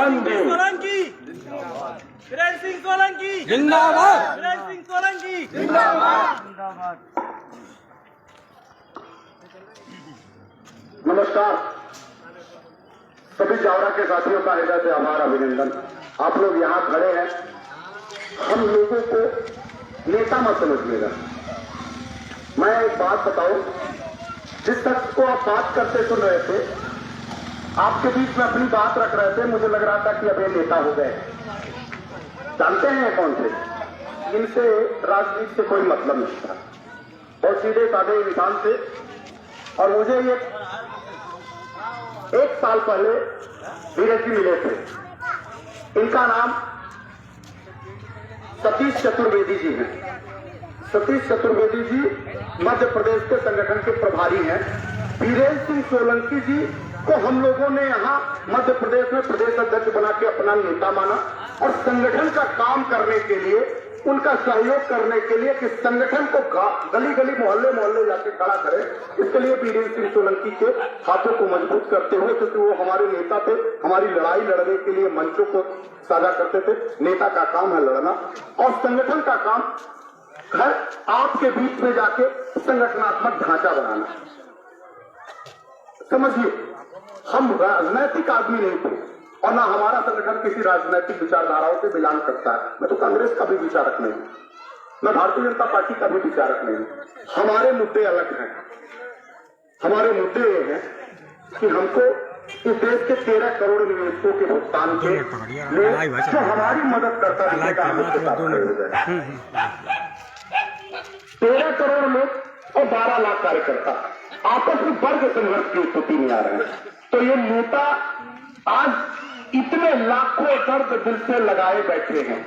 सोलंकी वीरेंद्र सिंह सोलंकी जिंदाबाद, वीरेंद्र सिंह सोलंकी जिंदाबाद। नमस्कार। सभी जावरा के साथियों का हृदय से आभार, अभिनंदन। आप लोग यहाँ खड़े हैं, हम लोगों को नेता मत समझिएगा। मैं एक बात बताऊं, जिस शख्स को आप बात करते सुन रहे थे, आपके बीच में अपनी बात रख रहे थे, मुझे लग रहा था कि अब ये नेता हो गए। जानते हैं कौन थे? इनसे राजनीति से कोई मतलब नहीं था, और सीधे साधे इंसान थे। और मुझे ये 1 साल पहले धीरज जी मिले थे। इनका नाम सतीश चतुर्वेदी जी हैं। सतीश चतुर्वेदी जी मध्य प्रदेश के संगठन के प्रभारी हैं। वीरेंद्र सिंह सोलंकी जी को हम लोगों ने यहाँ मध्य प्रदेश में प्रदेश अध्यक्ष बना के अपना नेता माना, और संगठन का काम करने के लिए, उनका सहयोग करने के लिए कि संगठन को गली गली मोहल्ले मोहल्ले जाके खड़ा करे, इसके लिए वीरेंद्र सिंह सोलंकी के हाथों को मजबूत करते हुए, क्योंकि वो हमारे नेता थे, हमारी लड़ाई लड़ने के लिए मंचों को साझा करते थे। नेता का काम है लड़ना, और संगठन का काम है आपके बीच में जाके संगठनात्मक ढांचा बनाना। समझिए, हम राजनैतिक आदमी नहीं थे, और ना हमारा संगठन किसी राजनैतिक विचारधाराओं से बिलोंग करता है। मैं तो कांग्रेस का भी विचारक नहीं, मैं भारतीय जनता पार्टी का भी विचारक नहीं। हमारे मुद्दे अलग हैं। हमारे मुद्दे ये हैं कि हमको इस देश के 13 करोड़ निवेशकों के भुगतान के लिए जो हमारी मदद करता है, 13 करोड़ लोग और 12 लाख कार्यकर्ता आपस में वर्ग संघर्ष की स्थिति में आ रहे हैं। तो ये नेता आज इतने लाखों दर्द दिल से लगाए बैठे हैं,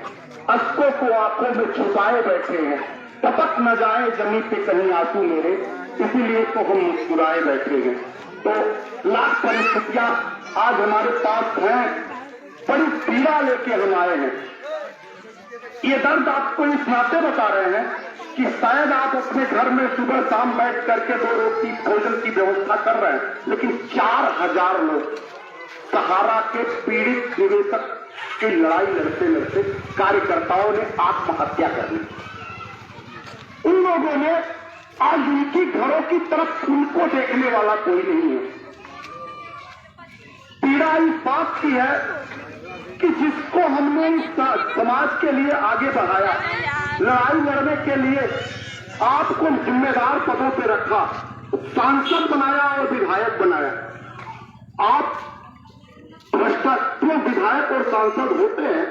अश्कों को आंखों में छुपाए बैठे हैं, टपक न जाए जमीन पे कहीं आंसू मेरे, इसीलिए तो हम मुस्कुराए बैठे हैं। तो लाख परिस्थितियां आज हमारे पास हैं, बड़ी पीड़ा लेके हम आए हैं। ये दर्द आपको इस नाते बता रहे हैं कि शायद आप अपने घर में सुबह शाम बैठ करके 2 रोटी भोजन की व्यवस्था कर रहे हैं, लेकिन 4000 लोग सहारा के पीड़ित निवेशक की लड़ाई लड़ते लड़ते कार्यकर्ताओं ने आत्महत्या कर ली। उन लोगों ने आज उनकी घरों की तरफ उनको देखने वाला कोई नहीं है। पीड़ा इस बात की है कि जिसको हमने इस समाज के लिए आगे बढ़ाया, लड़ाई लड़ने के लिए आपको जिम्मेदार पदों पर रखा, सांसद बनाया और विधायक बनाया, आप भ्रष्टाचार विधायक और सांसद होते हैं,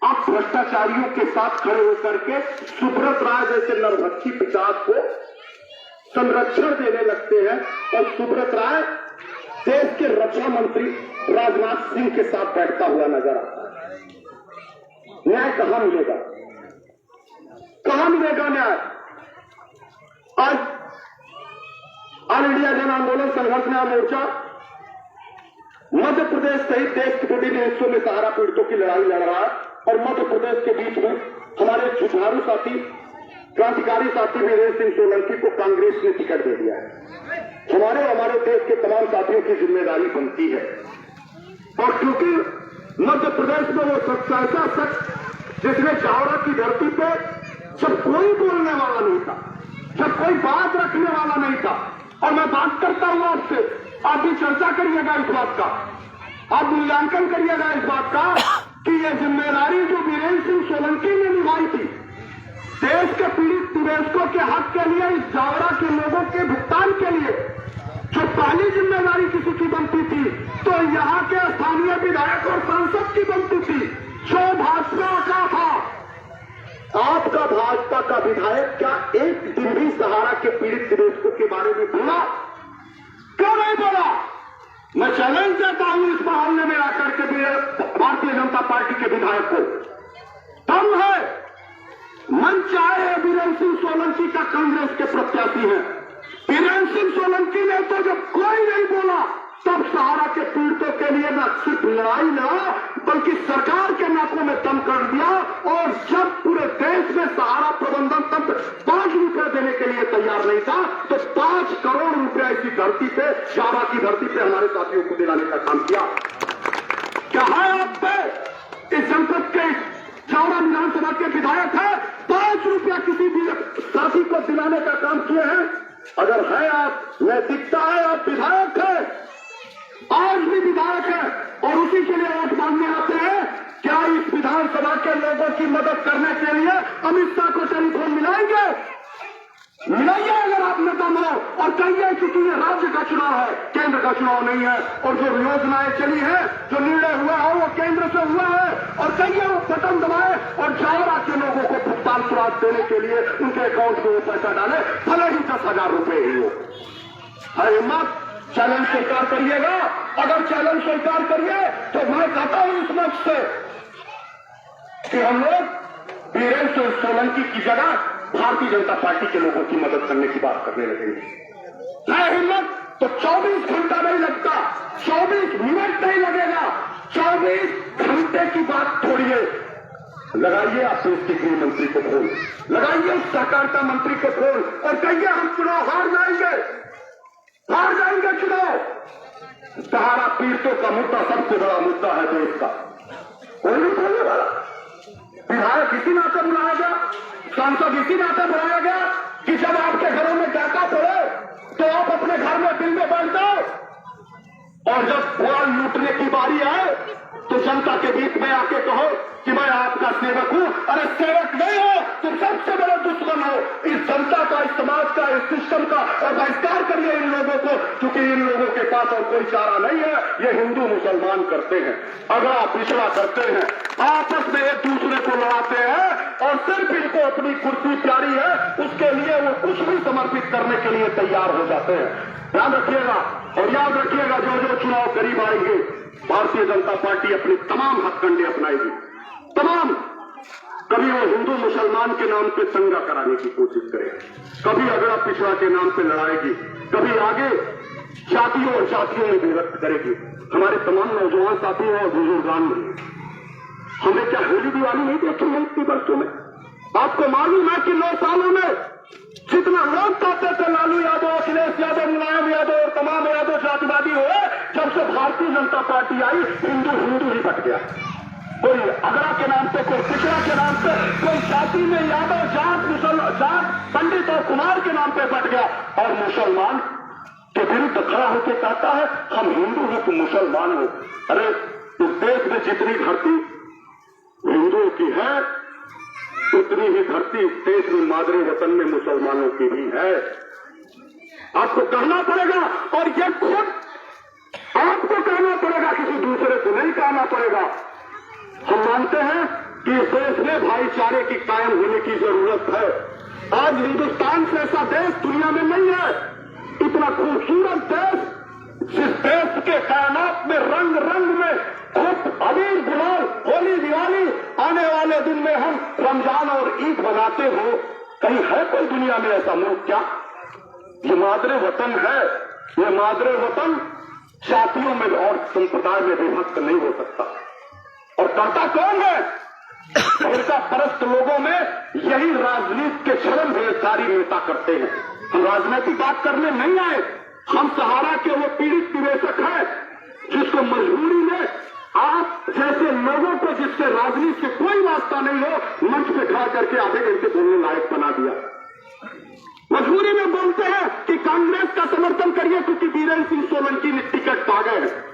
आप भ्रष्टाचारियों के साथ खड़े होकर के सुब्रत राय जैसे नरभक्षी पिशाच को संरक्षण देने लगते हैं, और सुब्रत राय देश के रक्षा मंत्री राजनाथ सिंह के साथ बैठता हुआ नजर आता है। न्याय कहां मिलेगा? कहां मिलेगा न्याय? आज ऑल इंडिया जन आंदोलन संघर्ष न्याय मोर्चा मध्य प्रदेश सहित देश के विभिन्न हिस्सों में सहारा पीड़ितों की लड़ाई लड़ रहा है, और मध्य प्रदेश के बीच में हमारे जुझारू साथी, क्रांतिकारी साथी वीरेंद्र सिंह सोलंकी को कांग्रेस ने टिकट दे दिया है। हमारे देश के तमाम साथियों की जिम्मेदारी बनती है, और क्योंकि मध्य प्रदेश में वो ऐसा शख्स जिसने जावरा की धरती पे जब कोई बोलने वाला नहीं था, जब कोई बात रखने वाला नहीं था, और मैं बात करता हूं आपसे, आप भी चर्चा करिएगा इस बात का, आप मूल्यांकन करिएगा इस बात का कि यह जिम्मेदारी जो वीरेंद्र सिंह सोलंकी ने निभाई थी, देश के पीड़ित निवेशकों के हक के लिए, इस जावरा के लोगों के भुगतान के लिए जो पहली जिम्मेदारी किसी की बनती थी, तो यहाँ के स्थानीय विधायक और सांसद की बनती थी, जो भाजपा का था। आपका भाजपा का विधायक क्या एक दिन भी सहारा के पीड़ित निवेशकों के बारे में बोला? क्यों नहीं बोला? मैं चैलेंज देता हूं इस मामले में आकर के भारतीय जनता पार्टी के विधायक को। दम है, मंच आए। वीरेंद्र सिंह सोलंकी का कांग्रेस के प्रत्याशी है। वीरेंद्र सिंह सोलंकी ने तो जब कोई नहीं बोला, तब सहारा के पीड़ितों के लिए न सिर्फ लड़ाई लड़ा, बल्कि सरकार के नाकों में दम कर दिया। और जब पूरे देश में सहारा प्रबंधन तंत्र 5 रुपए देने के लिए तैयार नहीं था, तो 5 करोड़ रुपए इसी धरती पे, जावरा की धरती पे हमारे साथियों को दिलाने का काम किया। क्या है बात पे इस जनपद के चावड़ा विधानसभा के विधायक है, 5 रुपया किसी भी साथी को दिलाने का काम किए हैं? अगर है आप नैतिकता है, आप विधायक है, आज भी विधायक है और उसी के लिए वोट मांगने आते हैं, क्या इस विधानसभा के लोगों की मदद करने के लिए अमित शाह को टेलीफोन मिलाएंगे? मिलाइए अगर आप नेता हो और कहिए क्योंकि ये राज्य का चुनाव है, केंद्र का चुनाव नहीं है, और जो योजनाएं चली है, जो निर्णय हुआ है वो केंद्र से हुआ है, और कहिए वो बटन दबाए और चावड़ा के लोगों को भुगतान सुराग देने के लिए उनके अकाउंट में वो पैसा डाले, भले ही 10,000 रुपए ही हो। है हिम्मत? चैलेंज स्वीकार करिएगा। अगर चैलेंज स्वीकार करिए तो मैं कहता हूं इस मंच से कि हम लोग वीरेंद्र सोलंकी की जगह भारतीय जनता पार्टी के लोगों की मदद करने की बात करने लगेंगे। है हिम्मत तो 24 घंटा नहीं लगता, 24 मिनट नहीं लगेगा, 24 घंटे की बात छोड़िए। लगाइए आप उसके गृह मंत्री को फोन, लगाइए उस सहकारिता मंत्री को फोन और कहिए हम चुनाव हार जाएंगे चुनाव। सहारा पीड़ितों का मुद्दा सबसे बड़ा मुद्दा है देश का, कोई नहीं बोलने वाला। विधायक इसी नाते बुलाया गया, सांसद इसी नाते बुलाया गया कि जब आपके घरों में डाका पड़े तो आप अपने घर में दिल में बैठ जाओ, और जब पुआल लूटने की बारी आए तो जनता के बीच में आके कहो कि मैं आपका सेवक हूं। अरे सेवक नहीं हो, तुम सबसे बड़ा दुश्मन हो इस जनता का, इस समाज का, इस सिस्टम का, और बहिष्कार करिए इन लोगों को, क्योंकि इन लोगों के पास और कोई चारा नहीं है। ये हिंदू मुसलमान करते हैं, अगड़ा पिछड़ा करते हैं, आपस में एक दूसरे को लड़ाते हैं, और सिर्फ इनको अपनी कुर्सी प्यारी है उसके लिए वो कुछ भी समर्पित करने के लिए तैयार हो जाते हैं। ध्यान रखिएगा और याद रखिएगा, जो जो चुनाव करीब आएंगे भारतीय जनता पार्टी अपनी तमाम हथकंडे अपनाएगी, तमाम। कभी वो हिंदू मुसलमान के नाम पे दंगा कराने की कोशिश करेगी, कभी अगड़ा पिछड़ा के नाम पे लड़ाएगी, कभी आगे जातियों और जातियों में विभक्त करेगी। हमारे तमाम नौजवान साथी और बुजुर्गान में हमने क्या होली दिवाली नहीं देखी है इतनी वर्षों में? आपको मालूम है कि 9 सालों में जितना लोग कहते थे लालू यादव, अखिलेश यादव, मुलायम यादव और तमाम यादव जातिवादी हुए, जब से Bharatiya Janata party I Hindu he but गया। कोई अगड़ा के नाम पे, कोई पिछड़ा के नाम पे, कोई जाति में यादव जात पंडित और कुमार के नाम पे बट गया, और मुसलमान के विरुद्ध खड़ा होकर कहता है हम हिंदू हैं तुम मुसलमान हो। अरे इस देश में जितनी धरती हिंदुओं की है उतनी ही धरती इस देश में मादरे वतन में मुसलमानों की भी है। आपको कहना पड़ेगा, और ये खुद आपको कहना पड़ेगा, किसी दूसरे को नहीं कहना पड़ेगा। हम मानते हैं कि इस देश में भाईचारे की कायम होने की जरूरत है। आज हिंदुस्तान से ऐसा देश दुनिया में नहीं है, इतना खूबसूरत देश, जिस देश के कायनात में रंग रंग में खूब अबीर गुलाल, होली दिवाली, आने वाले दिन में हम रमजान और ईद मनाते हो, कहीं है कोई दुनिया में ऐसा मुल्क क्या? ये मादरे वतन है, ये मादरे वतन जातियों में और संप्रदाय में विभक्त नहीं हो सकता। और करता कौन है? अमेरिका परस्त लोगों में यही राजनीति के चरम भेदकारी नेता करते हैं। हम राजनीतिक बात करने नहीं आए, हम सहारा के वो पीड़ित निवेशक हैं जिसको मजबूरी में आप जैसे लोगों को, जिससे राजनीति से कोई वास्ता नहीं हो, मंच पे खड़ा करके आधे घंटे बोलने लायक बना दिया। मजबूरी में बोलते हैं कि कांग्रेस का समर्थन करिए क्योंकि वीरेंद्र सिंह सोलंकी ने टिकट पा गए हैं,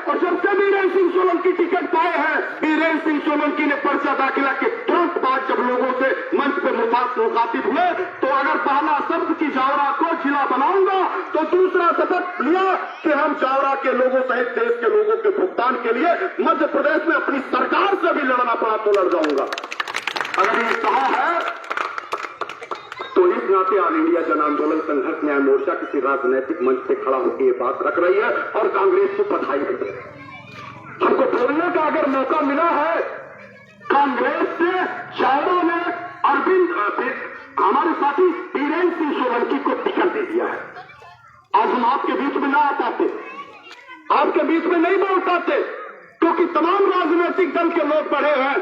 और जब से वीरेंद्र सिंह सोलंकी टिकट पाए हैं, वीरेंद्र सिंह सोलंकी ने पर्चा दाखिला के तुरंत बाद जब लोगों से मंच पर मुखातिब हुए तो अगर पहला शब्द की चावड़ा को जिला बनाऊंगा, तो दूसरा शपथ लिया कि हम चावड़ा के लोगों सहित देश के लोगों के भुगतान के लिए मध्य प्रदेश में अपनी सरकार से भी लड़ना पड़ा तो लड़ जाऊंगा। अगर ये कहा है तो इस नाते ऑल इंडिया जन आंदोलन संघर्ष न्याय मोर्चा किसी राजनैतिक मंच से खड़ा होकर ये बात रख रही है और कांग्रेस को बधाई देती है। हमको बोलने का अगर मौका मिला है, कांग्रेस से चारों ने अरविंद हमारे साथी वीरेंद्र सिंह सोलंकी को टिकट दे दिया है। आज हम आपके बीच में ना आ पाते, आपके बीच में नहीं बोल पाते, क्योंकि तमाम राजनीतिक दल के लोग पड़े हैं।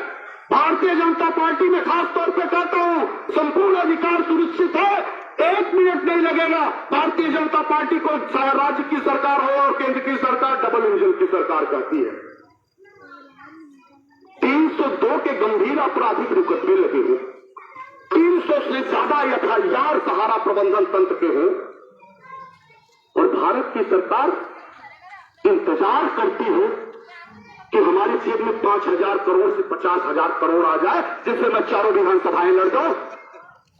भारतीय जनता पार्टी में खास तौर पर कहता हूं, संपूर्ण अधिकार सुनिश्चित है, 1 मिनट नहीं लगेगा भारतीय जनता पार्टी को, चाहे राज्य की सरकार हो और केंद्र की सरकार, डबल इंजन की सरकार कहती है 302 के गंभीर आपराधिक मुकदमे लगे हो, 300 से ज्यादा एफआईआर सहारा प्रबंधन तंत्र के हो, और भारत की सरकार इंतजार करती हो कि हमारी जेब में 5,000 करोड़ से 50,000 करोड़ आ जाए जिससे मैं चारों विधानसभाएं लड़ जाऊं।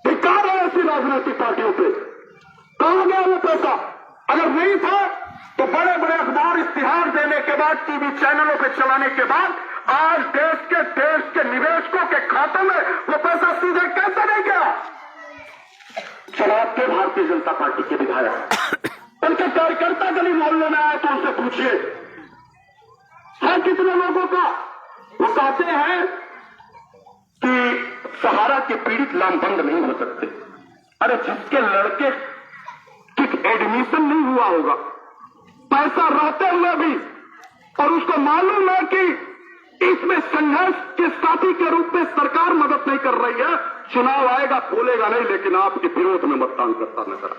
धिक्कार है ऐसी राजनीतिक पार्टियों पे। कहां गया वो पैसा? अगर नहीं था तो बड़े बड़े अखबार इश्तिहार देने के बाद, टीवी चैनलों पे चलाने के बाद आज देश के निवेशकों के खातों में वो पैसा सीधे कैसे नहीं गया? जवाब के भारतीय जनता पार्टी के विधायक, उनके कार्यकर्ता गली मोहल्ले में आए तो उनसे पूछिए है कितने लोगों का? वो कहते हैं कि सहारा के पीड़ित लामबंद नहीं हो सकते। अरे जिसके लड़के की एडमिशन नहीं हुआ होगा पैसा रहते हुए भी, और उसको मालूम है कि इसमें संघर्ष के साथी के रूप में सरकार मदद नहीं कर रही है, चुनाव आएगा बोलेगा नहीं, लेकिन आपके विरोध में मतदान करता नजर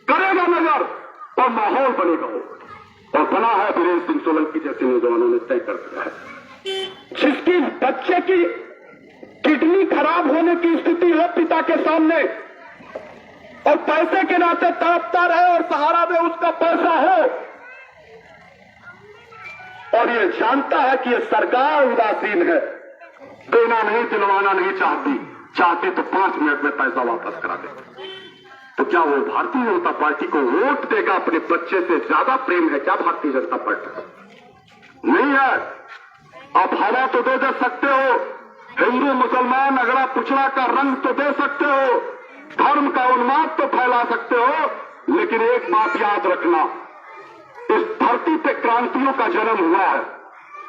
करेगा नजर, और माहौल बनेगा हो। और बना है वीरेंद्र सिंह सोलंकी जैसे नौजवानों ने तय कर दिया है। जिसकी बच्चे की किडनी खराब होने की स्थिति है पिता के सामने, और पैसे के नाते तड़पता रहे और सहारा में उसका पैसा हो, और ये जानता है कि ये सरकार उदासीन है, देना नहीं, दिलवाना नहीं चाहती तो 5 मिनट में पैसा वापस करा दे। तो क्या वो भारतीय जनता पार्टी को वोट देगा? अपने बच्चे से ज्यादा प्रेम है क्या भारतीय जनता पार्टी को? नहीं है। आप हवा तो दे सकते हो, हिंदू मुसलमान अगड़ा पिछड़ा का रंग तो दे सकते हो, धर्म का उन्माद तो फैला सकते हो, लेकिन एक बात याद रखना, इस धरती पे क्रांतियों का जन्म हुआ है,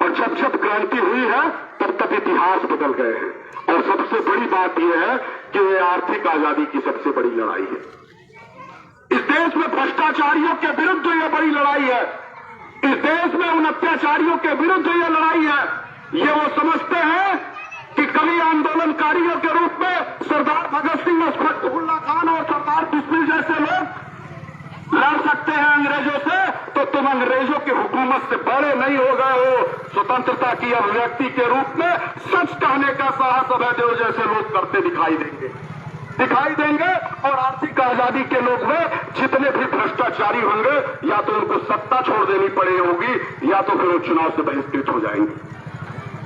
और जब जब क्रांति हुई है तब तब इतिहास बदल गए हैं। और सबसे बड़ी बात यह है कि ये आर्थिक आजादी की सबसे बड़ी लड़ाई है। इस देश में भ्रष्टाचारियों के विरुद्ध यह बड़ी लड़ाई है, इस देश में उन अत्याचारियों के विरुद्ध यह लड़ाई है। ये वो समझते हैं कि कभी आंदोलनकारियों के रूप में सरदार भगत सिंह, अशफाकुल्लाह खान और सरदार बिस्मिल जैसे लोग लड़ सकते हैं अंग्रेजों से, तो तुम अंग्रेजों की हुकूमत से बड़े नहीं हो गए हो। स्वतंत्रता की अभिव्यक्ति के रूप में सच कहने का साहस अभयदेव जैसे लोग करते दिखाई देंगे। और आर्थिक आजादी के लोग में जितने भी भ्रष्टाचारी होंगे, या तो उनको सत्ता छोड़ देनी पड़ी होगी, या तो फिर वो चुनाव से बहिष्कृत हो जाएंगे।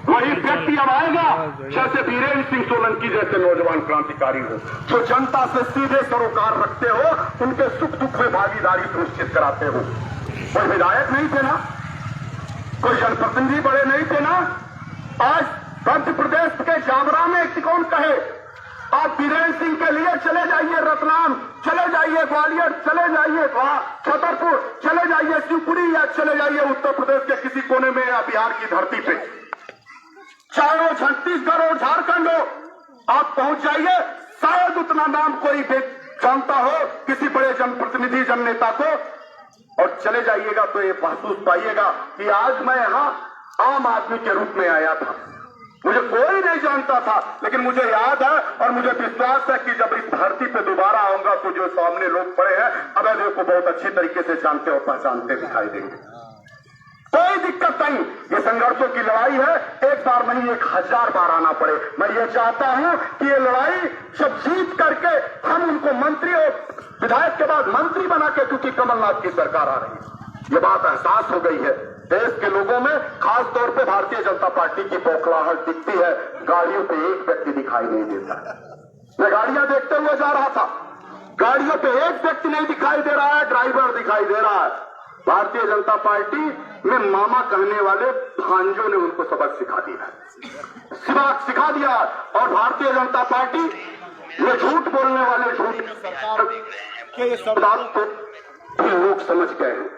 वही व्यक्ति अब आएगा जैसे वीरेंद्र सिंह सोलंकी जैसे नौजवान क्रांतिकारी हो, जो जनता से सीधे सरोकार रखते हो, उनके सुख दुख में भागीदारी सुनिश्चित कराते हो। कोई विधायक नहीं थे ना, कोई जनप्रतिनिधि बड़े नहीं थे ना। आज मध्य प्रदेश के जावरा में कौन कहे आप वीरेंद्र सिंह के लिए चले जाइए रतलाम, चले जाइए ग्वालियर, चले जाइए छतरपुर, चले जाइए शिवपुरी, या चले जाइए उत्तर प्रदेश के किसी कोने में या बिहार की धरती पे, चाहे वो छत्तीसगढ़ और झारखंड हो, आप पहुंच जाइए। शायद उतना नाम कोई जानता हो किसी बड़े जनप्रतिनिधि, जननेता को, और चले जाइएगा तो ये महसूस पाइएगा कि आज मैं यहां आम आदमी के रूप में आया था। मुझे कोई नहीं जानता था, लेकिन मुझे याद है और मुझे विश्वास है कि जब इस धरती पे दोबारा आऊंगा तो जो सामने लोग पड़े हैं अभयदेव को बहुत अच्छी तरीके से जानते और पहचानते दिखाई देंगे। कोई दिक्कत नहीं, ये संघर्षों की लड़ाई है, एक बार नहीं 1000 बार आना पड़े। मैं ये चाहता हूं कि ये लड़ाई जब जीत करके हम उनको मंत्री और विधायक के बाद मंत्री बना के, क्योंकि कमलनाथ की सरकार आ रही है, ये बात एहसास हो गई है देश के लोगों में, खास तौर पे भारतीय जनता पार्टी की बौखलाहट दिखती है। गाड़ियों पे एक व्यक्ति दिखाई नहीं देता। मैं गाड़ियां देखते हुए जा रहा था, गाड़ियों पे एक व्यक्ति नहीं दिखाई दे रहा है, ड्राइवर दिखाई दे रहा है। भारतीय जनता पार्टी में मामा कहने वाले भांजों ने उनको सबक सिखा दिया, और भारतीय जनता पार्टी ये झूठ बोलने वाले झूठ सरकार के बात को लोग समझ गए हैं।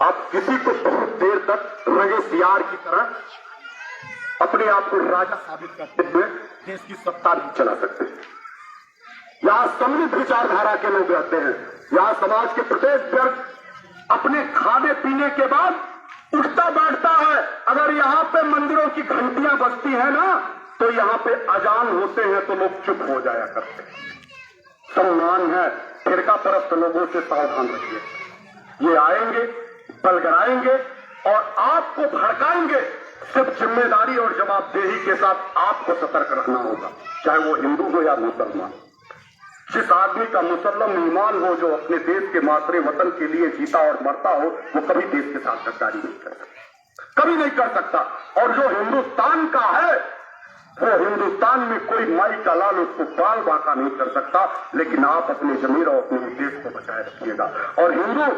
आप किसी को बहुत देर तक रगे सियार की तरह अपने आप को राजा साबित करते हुए देश की सत्ता नहीं चला सकते। यहां समृद्ध विचारधारा के लोग रहते हैं, यहां समाज के प्रत्येक वर्ग अपने खाने पीने के बाद उठता बैठता है। अगर यहाँ पे मंदिरों की घंटियां बजती है ना, तो यहाँ पे अजान होते हैं तो लोग चुप हो जाया करते हैं। सम्मान है, फिरका परस्त लोगों से सावधान रहिए। ये आएंगे, बलगराएंगे और आपको भड़काएंगे। सिर्फ जिम्मेदारी और जवाबदेही के साथ आपको सतर्क रहना होगा, चाहे वो हिंदू हो या मुसलमान। जिस आदमी का मुसल्लम ईमान हो, जो अपने देश के मातरे वतन के लिए जीता और मरता हो, वो कभी देश के साथ गद्दारी नहीं कर सकता, कभी नहीं कर सकता। और जो हिंदुस्तान का है, वो हिंदुस्तान में कोई माई का लाल उसको बाल बांका नहीं कर सकता। लेकिन आप अपने जमीर और अपने देश को बचाए रखिएगा। और हिंदू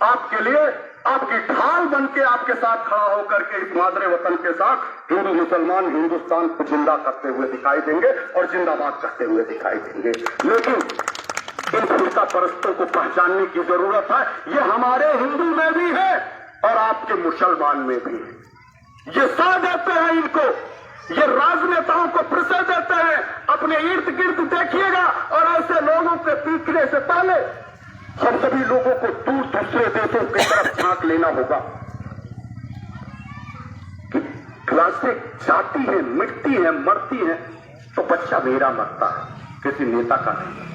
आपके लिए आपकी ढाल बन के आपके साथ खड़ा होकर के इस मादरे वतन के साथ हिंदू मुसलमान हिंदुस्तान को जिंदा करते हुए दिखाई देंगे और जिंदाबाद करते हुए दिखाई देंगे। लेकिन इन फिरका परस्तों को पहचानने की जरूरत है। ये हमारे हिंदू में भी है और आपके मुसलमान में भी है। ये सा देते हैं इनको, ये राजनेताओं को परिचय देते हैं। अपने इर्द गिर्द देखिएगा और ऐसे लोगों के पीछने से पहले हम सभी लोगों को दूसरे देशों की तरफ झांक लेना होगा कि प्लास्टिक जाती है, मिटती है, मरती है तो बच्चा मेरा मरता है, किसी नेता का नहीं।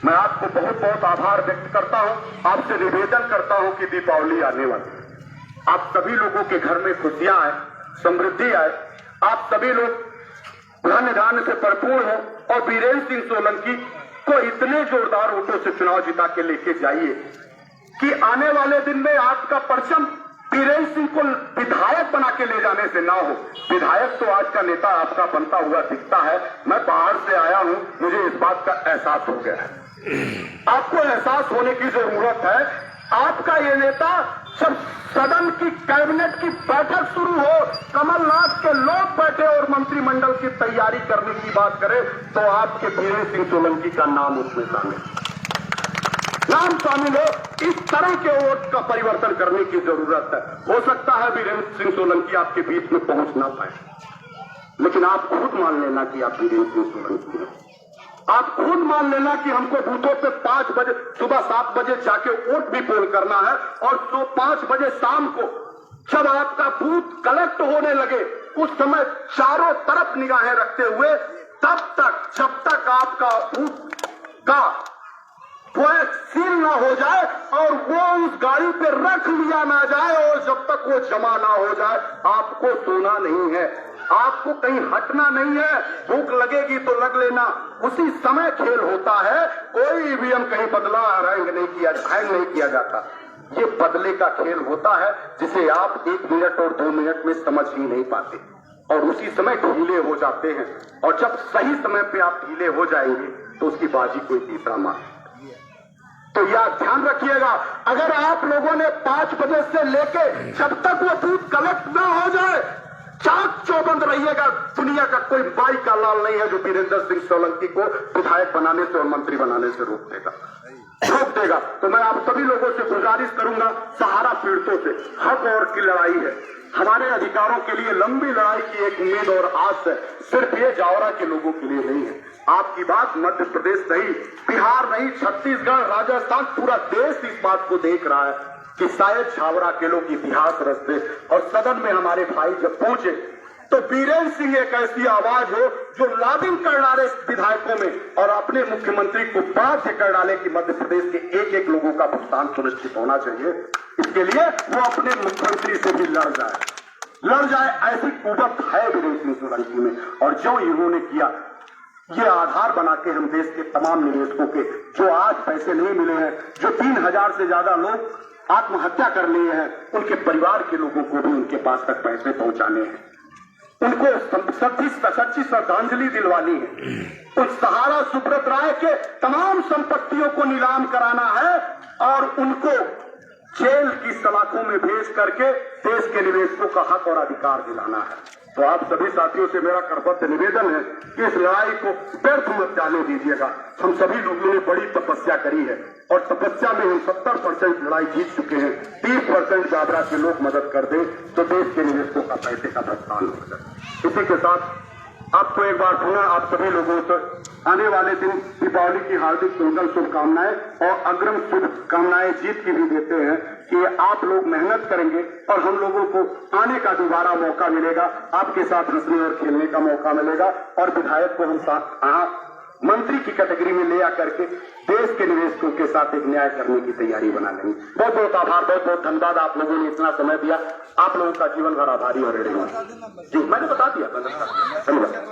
मैं आपको बहुत बहुत आभार व्यक्त करता हूं, आपसे निवेदन करता हूं कि दीपावली आने वाली है। आप सभी लोगों के घर में खुशियां आए, समृद्धि आए, आप सभी लोग धन धान्य से भरपूर हो और बीरेन्द्र सिंह सोलंकी को इतने जोरदार वोटों से चुनाव जिता के लेके जाइए कि आने वाले दिन में आपका परचम बीरेन्द्र सिंह को विधायक बना के ले जाने से ना हो। विधायक तो आज का नेता आपका बनता हुआ दिखता है। मैं बाहर से आया हूं, मुझे इस बात का एहसास हो गया है। आपको एहसास होने की जरूरत है। आपका ये नेता जब सदन की कैबिनेट की बैठक शुरू हो, कमलनाथ के लोग बैठे और मंत्रिमंडल की तैयारी करने की बात करें तो आपके बीरेन्द्र सिंह सोलंकी का नाम उसमें शामिल हो। इस तरह के वोट का परिवर्तन करने की जरूरत है। हो सकता है बीरेन्द्र सिंह सोलंकी आपके बीच में पहुंच ना पाए, लेकिन आप खुद मान लेना कि आप बीरेन्द्र सिंह सोलंकी हैं। आप खुद मान लेना कि हमको बूथों पे 5 बजे सुबह 7 बजे जाके वोट भी पोल करना है और 5 बजे शाम को जब आपका बूथ कलेक्ट होने लगे उस समय चारों तरफ निगाहें रखते हुए तब तक जब तक आपका बूथ का वो सील ना हो जाए और वो उस गाड़ी पे रख लिया ना जाए और जब तक वो जमा ना हो जाए आपको सोना नहीं है, आपको कहीं हटना नहीं है। भूख लगेगी तो लग लेना, उसी समय खेल होता है। कोई ईवीएम कहीं बदला हैंग नहीं किया जाता। ये बदले का खेल होता है जिसे आप 1 मिनट और 2 मिनट में समझ ही नहीं पाते और उसी समय ढीले हो जाते हैं। और जब सही समय पे आप ढीले हो जाएंगे तो उसकी बाजी कोई तीसरा मार। तो यह ध्यान रखिएगा, अगर आप लोगों ने 5 बजे से लेके जब तक वो बूथ कलेक्ट ना हो जाए चाक चौबंद रहिएगा। दुनिया का कोई बाई का लाल नहीं है जो बीरेन्द्र सिंह सोलंकी को विधायक बनाने से और मंत्री बनाने से रोक देगा। तो मैं आप सभी लोगों से गुजारिश करूंगा, सहारा पीड़ितों से हक और की लड़ाई है, हमारे अधिकारों के लिए लंबी लड़ाई की एक उम्मीद और आस है। सिर्फ ये जावरा के लोगों के लिए नहीं है। आपकी बात मध्य प्रदेश नहीं, बिहार नहीं, छत्तीसगढ़, राजस्थान, पूरा देश इस बात को देख रहा है कि शायद जावरा के लोग इतिहास रचते। और सदन में हमारे भाई जब पहुंचे तो बीरेन्द्र सिंह एक ऐसी आवाज हो जो लॉबिंग कर डाले विधायकों में और अपने मुख्यमंत्री को बाध्य कर डाले कि मध्य प्रदेश के एक एक लोगों का भुगतान सुनिश्चित होना चाहिए। इसके लिए वो अपने मुख्यमंत्री से भी लड़ जाए। ऐसी कुवत है बीरेन्द्र सिंह सोलंकी में। और जो इन्होंने किया, ये आधार बना के हम देश के तमाम निवेशकों के जो आज पैसे नहीं मिले हैं, जो 3000 से ज्यादा लोग आत्महत्या कर लिए हैं, उनके परिवार के लोगों को भी उनके पास तक पैसे पहुंचाने हैं, उनको सच्ची श्रद्धांजलि दिलवानी है। उस सहारा सुब्रत राय के तमाम संपत्तियों को नीलाम कराना है और उनको जेल की सलाखों में भेज करके देश के निवेशकों का हक और अधिकार दिलाना है। तो आप सभी साथियों से मेरा करबद्ध निवेदन है कि इस लड़ाई को व्यर्थ मत जाने दीजिएगा। हम सभी लोगों ने बड़ी तपस्या करी है और तपस्या में हम 70% लड़ाई जीत चुके हैं। 30% जाबरा के लोग मदद कर दें तो देश के निवेशकों का पैसे का भुगतान हो जाए। इसी के साथ आपको एक बार पुनः आप सभी लोगों से आने वाले दिन दीपावली की हार्दिक मंगल शुभकामनाएं और अग्रिम शुभकामनाएं जीत की भी देते हैं कि आप लोग मेहनत करेंगे और हम लोगों को आने का दोबारा मौका मिलेगा, आपके साथ हंसने और खेलने का मौका मिलेगा और विधायक को हम साथ मंत्री की कैटेगरी में ले आकर के देश के निवेशकों के साथ एक न्याय करने की तैयारी बना लेंगे। बहुत बहुत आभार, बहुत बहुत धन्यवाद। आप लोगों ने इतना समय दिया, आप लोगों का जीवन भर आभारी और ऋणी हूं। जी मैंने बता दिया, धन्यवाद।